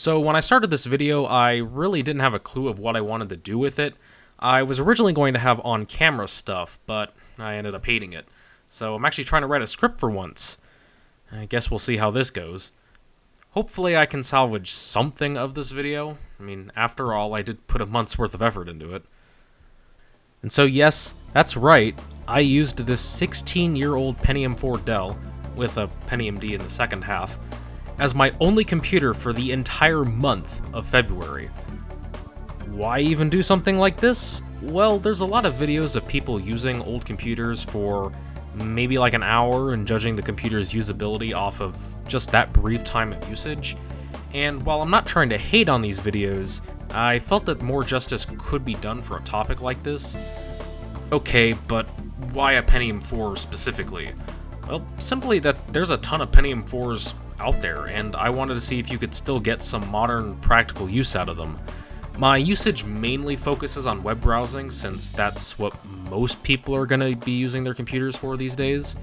So when I started this video, I really didn't have a clue of what I wanted to do with it. I was originally going to have on-camera stuff, but I ended up hating it. So I'm actually trying to write a script for once. I guess we'll see how this goes. Hopefully I can salvage something of this video. I mean, after all, I did put a month's worth of effort into it. And so yes, that's right, I used this 16-year-old Pentium 4 Dell, with a Pentium D in the second half, as my only computer for the entire month of February. Why even do something like this? Well, there's a lot of videos of people using old computers for maybe like an hour and judging the computer's usability off of just that brief time of usage. And while I'm not trying to hate on these videos, I felt that more justice could be done for a topic like this. Okay, but why a Pentium 4 specifically? Well, simply that there's a ton of Pentium 4s out there, and I wanted to see if you could still get some modern, practical use out of them. My usage mainly focuses on web browsing, since that's what most people are going to be using their computers for these days.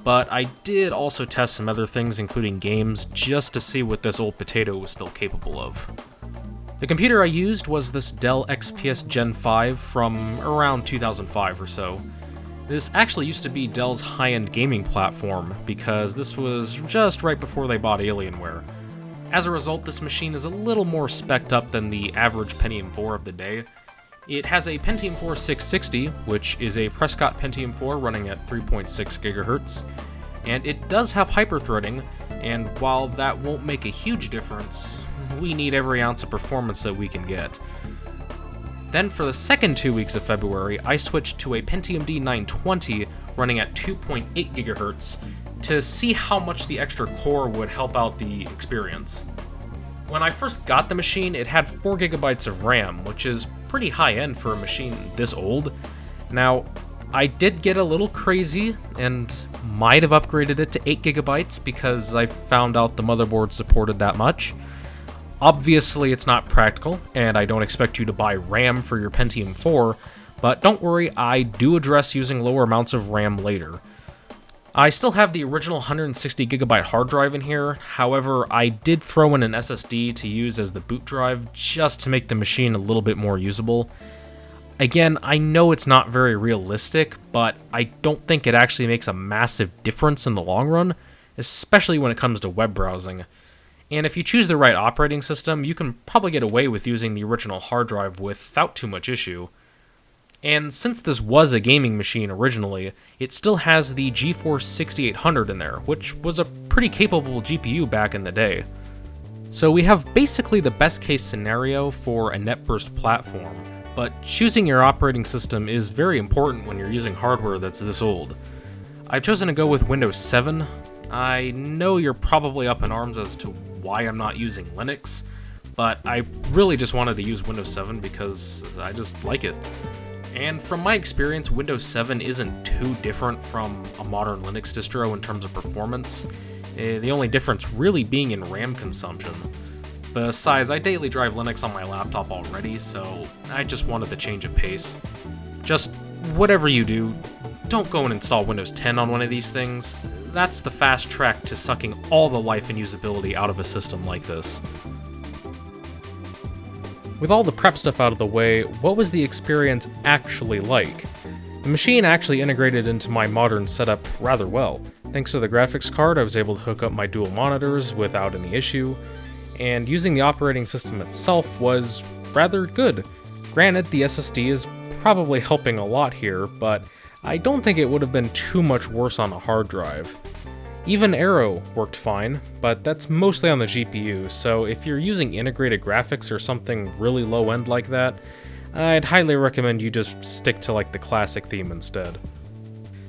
But I did also test some other things, including games, just to see what this old potato was still capable of. The computer I used was this Dell XPS Gen 5 from around 2005 or so. This actually used to be Dell's high-end gaming platform, because this was just right before they bought Alienware. As a result, this machine is a little more spec'd up than the average Pentium 4 of the day. It has a Pentium 4 660, which is a Prescott Pentium 4 running at 3.6 GHz, and it does have hyperthreading, and while that won't make a huge difference, we need every ounce of performance that we can get. Then for the second 2 weeks of February, I switched to a Pentium D 920 running at 2.8 GHz to see how much the extra core would help out the experience. When I first got the machine, it had 4 GB of RAM, which is pretty high-end for a machine this old. Now, I did get a little crazy and might have upgraded it to 8 GB because I found out the motherboard supported that much. Obviously, it's not practical, and I don't expect you to buy RAM for your Pentium 4, but don't worry, I do address using lower amounts of RAM later. I still have the original 160GB hard drive in here, however, I did throw in an SSD to use as the boot drive just to make the machine a little bit more usable. Again, I know it's not very realistic, but I don't think it actually makes a massive difference in the long run, especially when it comes to web browsing. And if you choose the right operating system, you can probably get away with using the original hard drive without too much issue. And since this was a gaming machine originally, it still has the GeForce 6800 in there, which was a pretty capable GPU back in the day. So we have basically the best case scenario for a NetBurst platform, but choosing your operating system is very important when you're using hardware that's this old. I've chosen to go with Windows 7. I know you're probably up in arms as to why I'm not using Linux, but I really just wanted to use Windows 7 because I just like it. And from my experience, Windows 7 isn't too different from a modern Linux distro in terms of performance, the only difference really being in RAM consumption. Besides, I daily drive Linux on my laptop already, so I just wanted the change of pace. Just whatever you do, don't go and install Windows 10 on one of these things. That's the fast track to sucking all the life and usability out of a system like this. With all the prep stuff out of the way, what was the experience actually like? The machine actually integrated into my modern setup rather well. Thanks to the graphics card, I was able to hook up my dual monitors without any issue, and using the operating system itself was rather good. Granted, the SSD is probably helping a lot here, but I don't think it would have been too much worse on a hard drive. Even Aero worked fine, but that's mostly on the GPU, so if you're using integrated graphics or something really low-end like that, I'd highly recommend you just stick to like the classic theme instead.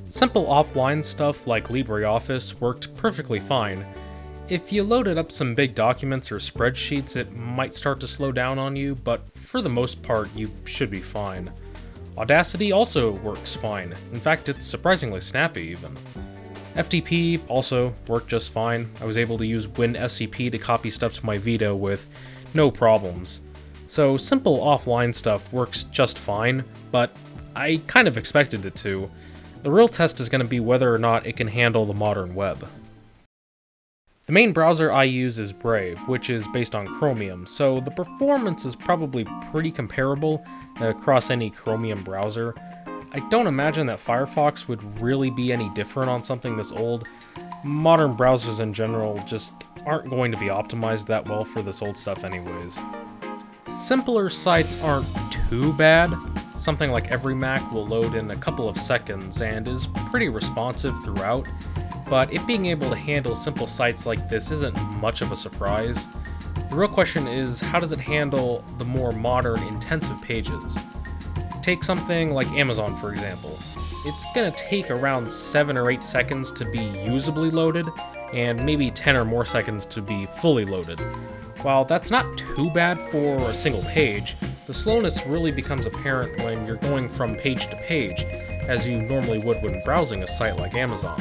Simple offline stuff like LibreOffice worked perfectly fine. If you loaded up some big documents or spreadsheets, it might start to slow down on you, but for the most part, you should be fine. Audacity also works fine. In fact, it's surprisingly snappy even. FTP also worked just fine. I was able to use WinSCP to copy stuff to my Vita with no problems. So simple offline stuff works just fine, but I kind of expected it to. The real test is going to be whether or not it can handle the modern web. The main browser I use is Brave, which is based on Chromium, so the performance is probably pretty comparable across any Chromium browser. I don't imagine that Firefox would really be any different on something this old. Modern browsers in general just aren't going to be optimized that well for this old stuff anyways. Simpler sites aren't too bad. Something like Every Mac will load in a couple of seconds and is pretty responsive throughout, but it being able to handle simple sites like this isn't much of a surprise. The real question is, how does it handle the more modern, intensive pages? Take something like Amazon, for example. It's gonna take around 7 or 8 seconds to be usably loaded, and maybe 10 or more seconds to be fully loaded. While that's not too bad for a single page, the slowness really becomes apparent when you're going from page to page, as you normally would when browsing a site like Amazon.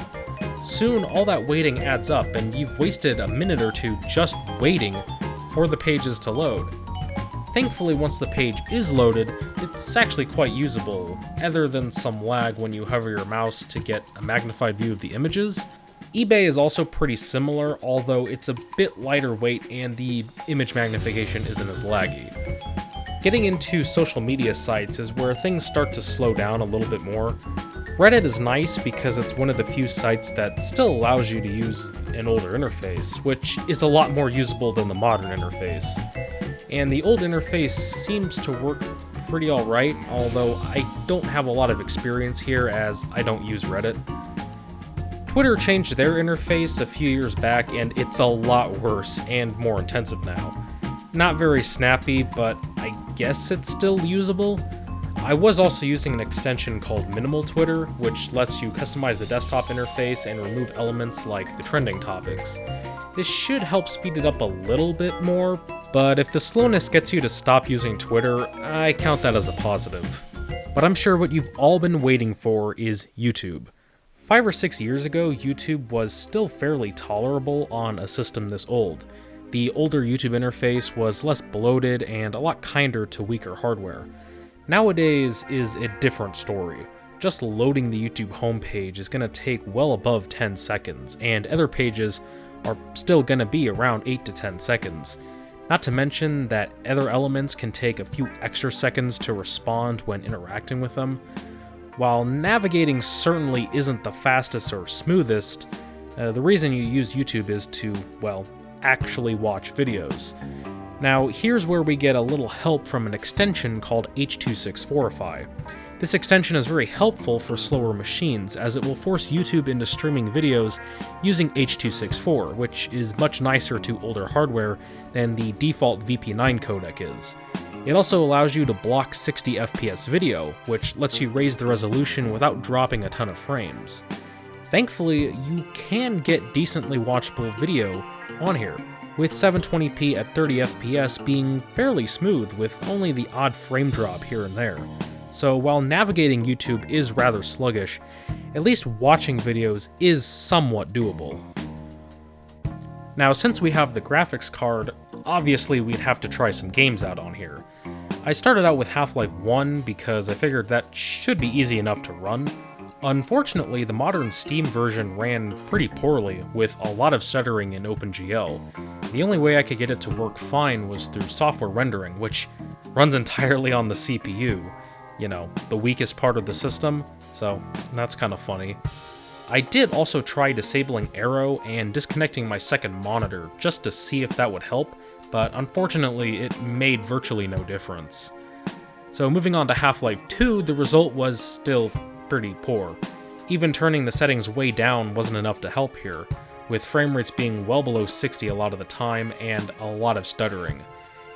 Soon, all that waiting adds up, and you've wasted a minute or two just waiting for the pages to load. Thankfully, once the page is loaded, it's actually quite usable, other than some lag when you hover your mouse to get a magnified view of the images. eBay is also pretty similar, although it's a bit lighter weight and the image magnification isn't as laggy. Getting into social media sites is where things start to slow down a little bit more. Reddit is nice because it's one of the few sites that still allows you to use an older interface, which is a lot more usable than the modern interface. And the old interface seems to work pretty alright, although I don't have a lot of experience here as I don't use Reddit. Twitter changed their interface a few years back and it's a lot worse and more intensive now. Not very snappy, but I guess it's still usable. I was also using an extension called Minimal Twitter, which lets you customize the desktop interface and remove elements like the trending topics. This should help speed it up a little bit more, but if the slowness gets you to stop using Twitter, I count that as a positive. But I'm sure what you've all been waiting for is YouTube. 5 or 6 years ago, YouTube was still fairly tolerable on a system this old. The older YouTube interface was less bloated and a lot kinder to weaker hardware. Nowadays is a different story. Just loading the YouTube homepage is going to take well above 10 seconds, and other pages are still going to be around 8 to 10 seconds. Not to mention that other elements can take a few extra seconds to respond when interacting with them. While navigating certainly isn't the fastest or smoothest, the reason you use YouTube is to, well, actually watch videos. Now, here's where we get a little help from an extension called H.264ify. This extension is very helpful for slower machines, as it will force YouTube into streaming videos using H.264, which is much nicer to older hardware than the default VP9 codec is. It also allows you to block 60 FPS video, which lets you raise the resolution without dropping a ton of frames. Thankfully, you can get decently watchable video on here, with 720p at 30 FPS being fairly smooth with only the odd frame drop here and there. So while navigating YouTube is rather sluggish, at least watching videos is somewhat doable. Now, since we have the graphics card, obviously we'd have to try some games out on here. I started out with Half-Life 1 because I figured that should be easy enough to run. Unfortunately, the modern Steam version ran pretty poorly, with a lot of stuttering in OpenGL. The only way I could get it to work fine was through software rendering, which runs entirely on the CPU. You know, the weakest part of the system, so that's kind of funny. I did also try disabling Aero and disconnecting my second monitor just to see if that would help, but unfortunately it made virtually no difference. So moving on to Half-Life 2, the result was still pretty poor. Even turning the settings way down wasn't enough to help here, with frame rates being well below 60 a lot of the time and a lot of stuttering.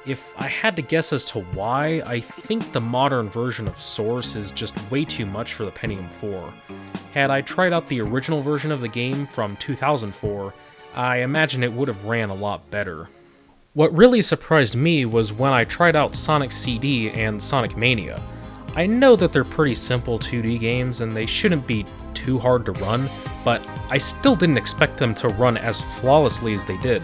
If I had to guess as to why, I think the modern version of Source is just way too much for the Pentium 4. Had I tried out the original version of the game from 2004, I imagine it would have ran a lot better. What really surprised me was when I tried out Sonic CD and Sonic Mania. I know that they're pretty simple 2D games and they shouldn't be too hard to run, but I still didn't expect them to run as flawlessly as they did.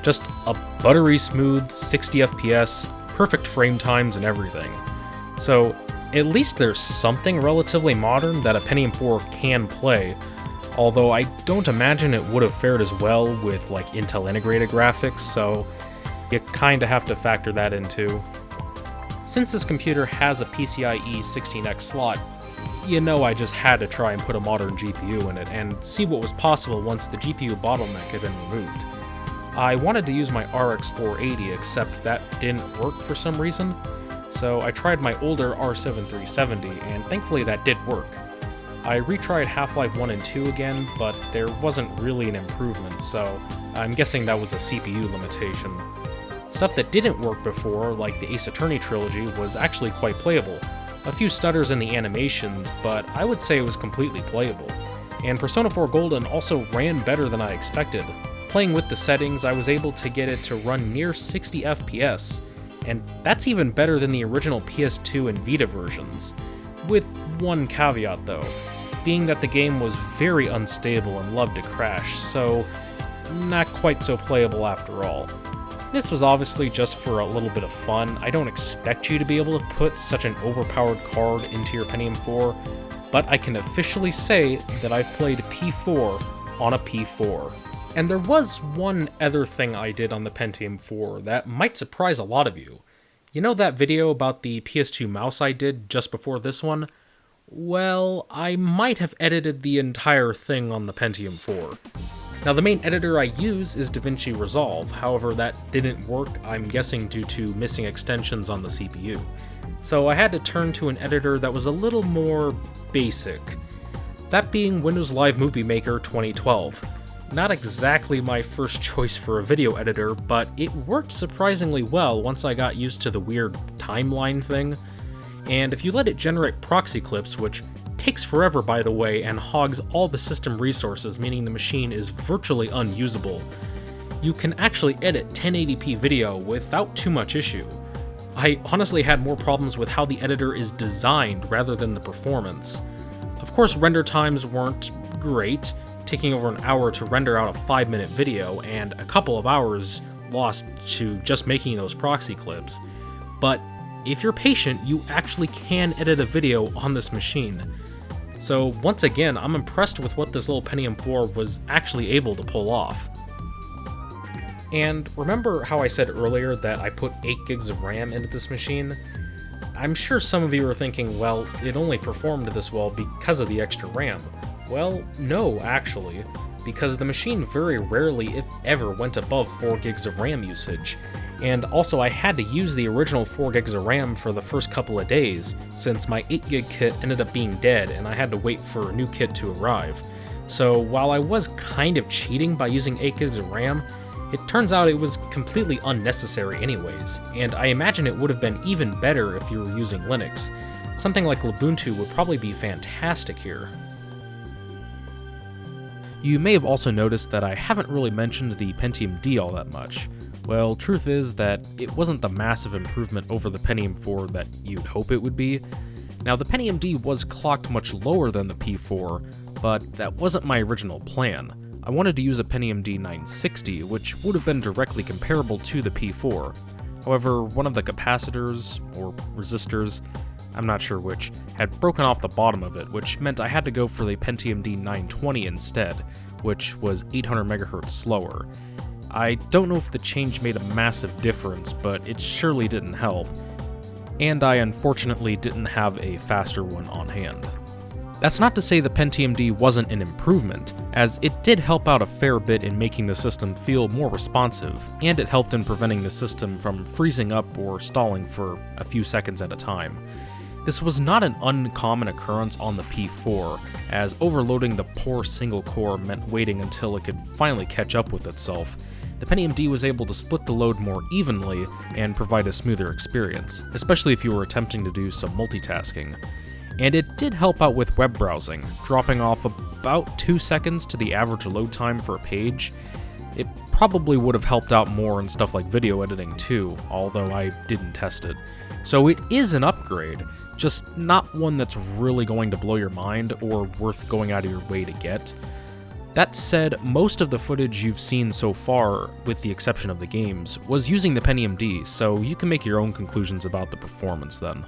Just a buttery smooth 60 FPS, perfect frame times and everything. So at least there's something relatively modern that a Pentium 4 can play, although I don't imagine it would have fared as well with like Intel integrated graphics, so you kinda have to factor that in too. Since this computer has a PCIe 16X slot, you know I just had to try and put a modern GPU in it and see what was possible once the GPU bottleneck had been removed. I wanted to use my RX 480, except that didn't work for some reason, so I tried my older R7 370, and thankfully that did work. I retried Half-Life 1 and 2 again, but there wasn't really an improvement, so I'm guessing that was a CPU limitation. Stuff that didn't work before, like the Ace Attorney trilogy, was actually quite playable. A few stutters in the animations, but I would say it was completely playable. And Persona 4 Golden also ran better than I expected. Playing with the settings, I was able to get it to run near 60 FPS, and that's even better than the original PS2 and Vita versions. With one caveat though, being that the game was very unstable and loved to crash, so not quite so playable after all. This was obviously just for a little bit of fun. I don't expect you to be able to put such an overpowered card into your Pentium 4, but I can officially say that I've played P4 on a P4. And there was one other thing I did on the Pentium 4 that might surprise a lot of you. You know that video about the PS2 mouse I did just before this one? Well, I might have edited the entire thing on the Pentium 4. Now the main editor I use is DaVinci Resolve, however that didn't work, I'm guessing due to missing extensions on the CPU. So I had to turn to an editor that was a little more basic. That being Windows Live Movie Maker 2012. Not exactly my first choice for a video editor, but it worked surprisingly well once I got used to the weird timeline thing. And if you let it generate proxy clips, which takes forever by the way and hogs all the system resources, meaning the machine is virtually unusable, you can actually edit 1080p video without too much issue. I honestly had more problems with how the editor is designed rather than the performance. Of course, render times weren't great, taking over an hour to render out a 5-minute video and a couple of hours lost to just making those proxy clips. But if you're patient, you actually can edit a video on this machine. So once again, I'm impressed with what this little Pentium 4 was actually able to pull off. And remember how I said earlier that I put 8 gigs of RAM into this machine? I'm sure some of you are thinking, well, it only performed this well because of the extra RAM. Well, no, actually, because the machine very rarely, if ever, went above 4 gigs of RAM usage. And also I had to use the original 4 gigs of RAM for the first couple of days, since my 8 gig kit ended up being dead and I had to wait for a new kit to arrive. So while I was kind of cheating by using 8 gigs of RAM, it turns out it was completely unnecessary anyways, and I imagine it would have been even better if you were using Linux. Something like Ubuntu would probably be fantastic here. You may have also noticed that I haven't really mentioned the Pentium D all that much. Well, truth is that it wasn't the massive improvement over the Pentium 4 that you'd hope it would be. Now, the Pentium D was clocked much lower than the P4, but that wasn't my original plan. I wanted to use a Pentium D 960, which would have been directly comparable to the P4. However, one of the capacitors, or resistors, I'm not sure which, had broken off the bottom of it, which meant I had to go for the Pentium D 920 instead, which was 800 MHz slower. I don't know if the change made a massive difference, but it surely didn't help, and I unfortunately didn't have a faster one on hand. That's not to say the Pentium D wasn't an improvement, as it did help out a fair bit in making the system feel more responsive, and it helped in preventing the system from freezing up or stalling for a few seconds at a time. This was not an uncommon occurrence on the P4, as overloading the poor single core meant waiting until it could finally catch up with itself. The Pentium D was able to split the load more evenly and provide a smoother experience, especially if you were attempting to do some multitasking. And it did help out with web browsing, dropping off about 2 seconds to the average load time for a page. It probably would have helped out more in stuff like video editing too, although I didn't test it. So it is an upgrade, just not one that's really going to blow your mind or worth going out of your way to get. That said, most of the footage you've seen so far, with the exception of the games, was using the Pentium D, so you can make your own conclusions about the performance then.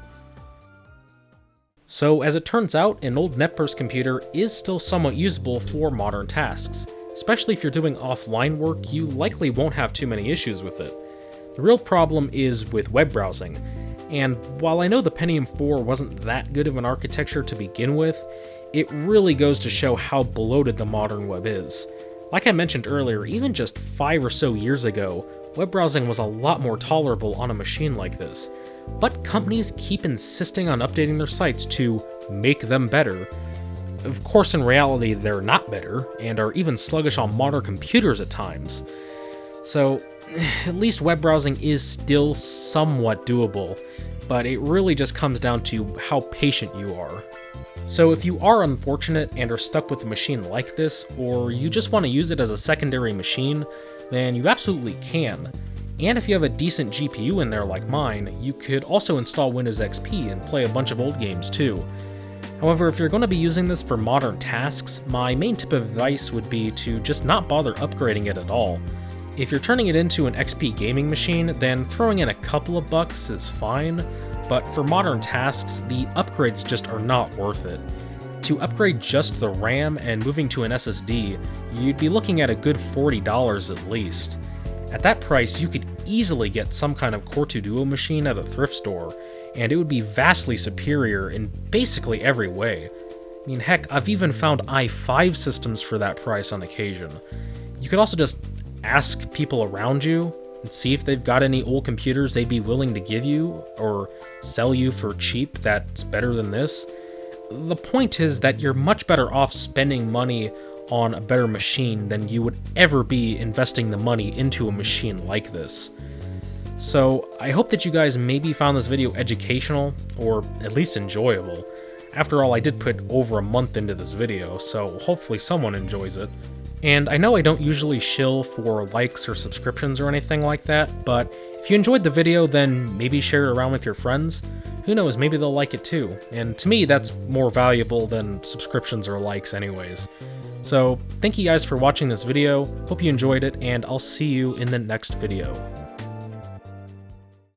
So as it turns out, an old netburst computer is still somewhat usable for modern tasks. Especially if you're doing offline work, you likely won't have too many issues with it. The real problem is with web browsing, and while I know the Pentium 4 wasn't that good of an architecture to begin with, it really goes to show how bloated the modern web is. Like I mentioned earlier, even just 5 or so years ago, web browsing was a lot more tolerable on a machine like this, but companies keep insisting on updating their sites to make them better. Of course, in reality, they're not better, and are even sluggish on modern computers at times. So, at least web browsing is still somewhat doable, but it really just comes down to how patient you are. So if you are unfortunate and are stuck with a machine like this, or you just want to use it as a secondary machine, then you absolutely can. And if you have a decent GPU in there like mine, you could also install Windows XP and play a bunch of old games too. However, if you're going to be using this for modern tasks, my main tip of advice would be to just not bother upgrading it at all. If you're turning it into an XP gaming machine, then throwing in a couple of bucks is fine, but for modern tasks, the upgrades just are not worth it. To upgrade just the RAM and moving to an SSD, you'd be looking at a good $40 at least. At that price, you could easily get some kind of Core 2 Duo machine at a thrift store, and it would be vastly superior in basically every way. I mean, heck, I've even found i5 systems for that price on occasion. You could also just ask people around you and see if they've got any old computers they'd be willing to give you or sell you for cheap that's better than this. The point is that you're much better off spending money on a better machine than you would ever be investing the money into a machine like this. So I hope that you guys maybe found this video educational, or at least enjoyable. After all, I did put over a month into this video, so hopefully someone enjoys it. And I know I don't usually shill for likes or subscriptions or anything like that, but if you enjoyed the video, then maybe share it around with your friends. Who knows, maybe they'll like it too. And to me, that's more valuable than subscriptions or likes anyways. So thank you guys for watching this video, hope you enjoyed it, and I'll see you in the next video.